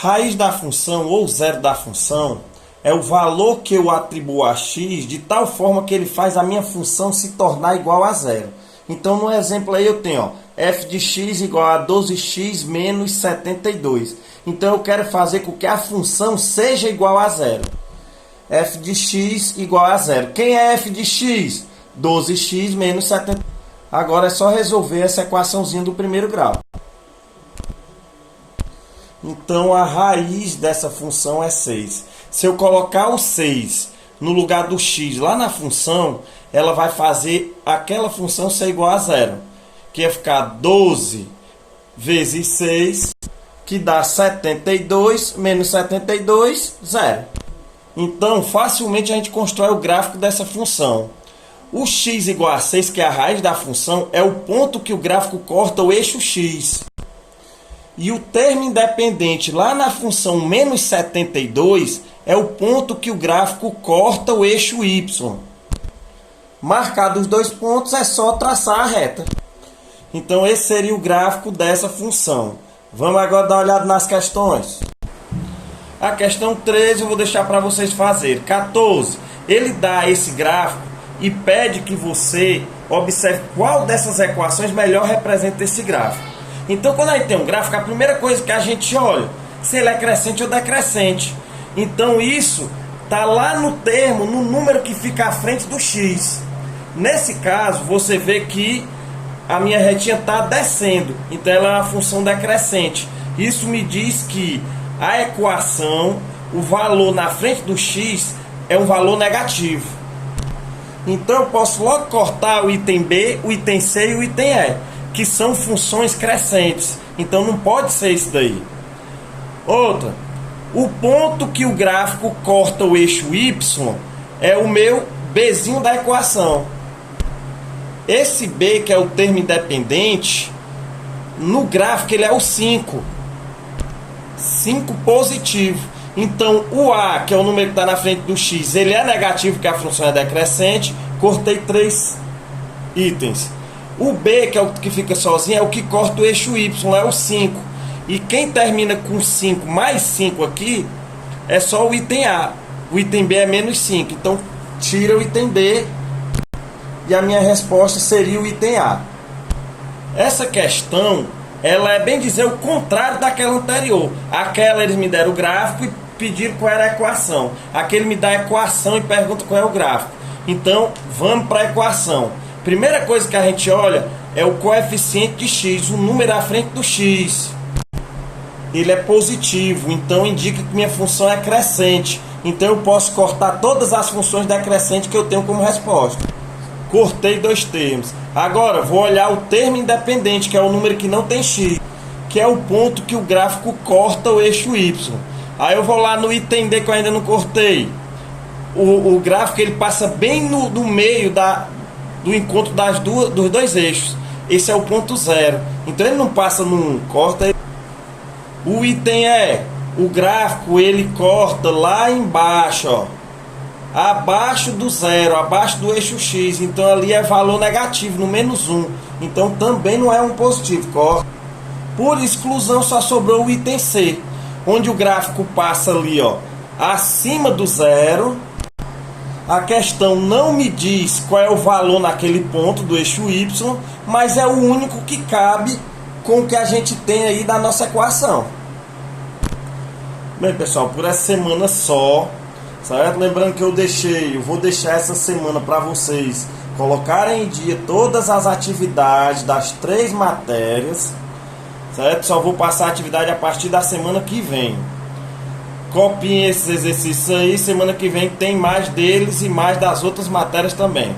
Raiz da função ou zero da função é o valor que eu atribuo a x de tal forma que ele faz a minha função se tornar igual a zero. Então, no exemplo aí eu tenho f de x igual a 12x menos 72. Então, eu quero fazer com que a função seja igual a zero. F de x igual a zero. Quem é f de x? 12x menos 72. Agora é só resolver essa equaçãozinha do primeiro grau. Então, a raiz dessa função é 6. Se eu colocar o 6 no lugar do x lá na função, ela vai fazer aquela função ser igual a zero. Que ia ficar 12 vezes 6, que dá 72, menos 72, zero. Então, facilmente a gente constrói o gráfico dessa função. O x igual a 6, que é a raiz da função, é o ponto que o gráfico corta o eixo x. E o termo independente lá na função menos 72 é o ponto que o gráfico corta o eixo y. Marcados os dois pontos, é só traçar a reta. Então, esse seria o gráfico dessa função. Vamos agora dar uma olhada nas questões. A questão 13 eu vou deixar para vocês fazerem. 14. Ele dá esse gráfico e pede que você observe qual dessas equações melhor representa esse gráfico. Então, quando a gente tem um gráfico, a primeira coisa que a gente olha, se ele é crescente ou decrescente. Então, isso está lá no termo, no número que fica à frente do x. Nesse caso, você vê que a minha retinha está descendo. Então, ela é uma função decrescente. Isso me diz que a equação, o valor na frente do x, é um valor negativo. Então, eu posso logo cortar o item B, o item C e o item E, que são funções crescentes. Então, não pode ser isso daí. Outra, o ponto que o gráfico corta o eixo y é o meu Bzinho da equação. Esse B, que é o termo independente, no gráfico ele é o 5. 5 positivo. Então, o A, que é o número que está na frente do x, ele é negativo porque a função é decrescente. Cortei 3 itens. O B, que é o que fica sozinho, é o que corta o eixo y, é o 5. E quem termina com 5 mais 5 aqui, é só o item A. O item B é menos 5. Então, tira o item B e a minha resposta seria o item A. Essa questão, ela é bem dizer o contrário daquela anterior. Aquela eles me deram o gráfico e pediram qual era a equação. Aquele me dá a equação e pergunta qual é o gráfico. Então, vamos para a equação. Primeira coisa que a gente olha é o coeficiente de x, o número à frente do x. Ele é positivo, então indica que minha função é crescente. Então eu posso cortar todas as funções decrescentes que eu tenho como resposta. Cortei 2 termos. Agora vou olhar o termo independente, que é o número que não tem x, que é o ponto que o gráfico corta o eixo y. Aí eu vou lá no item D que eu ainda não cortei. O gráfico ele passa bem no meio do encontro dos dois eixos. Esse é o ponto 0. Então ele não passa num, corta. O item E, o gráfico ele corta lá embaixo, ó, abaixo do 0, abaixo do eixo x. Então ali é valor negativo, no menos 1. Então também não é um positivo, corta. Por exclusão só sobrou o item C, onde o gráfico passa ali, ó, acima do 0. A questão não me diz qual é o valor naquele ponto do eixo y, mas é o único que cabe com o que a gente tem aí da nossa equação. Bem, pessoal, por essa semana só, certo? Lembrando que eu vou deixar essa semana para vocês colocarem em dia todas as atividades das 3 matérias, certo? Só vou passar a atividade a partir da semana que vem. Copiem esses exercícios aí, semana que vem tem mais deles e mais das outras matérias também.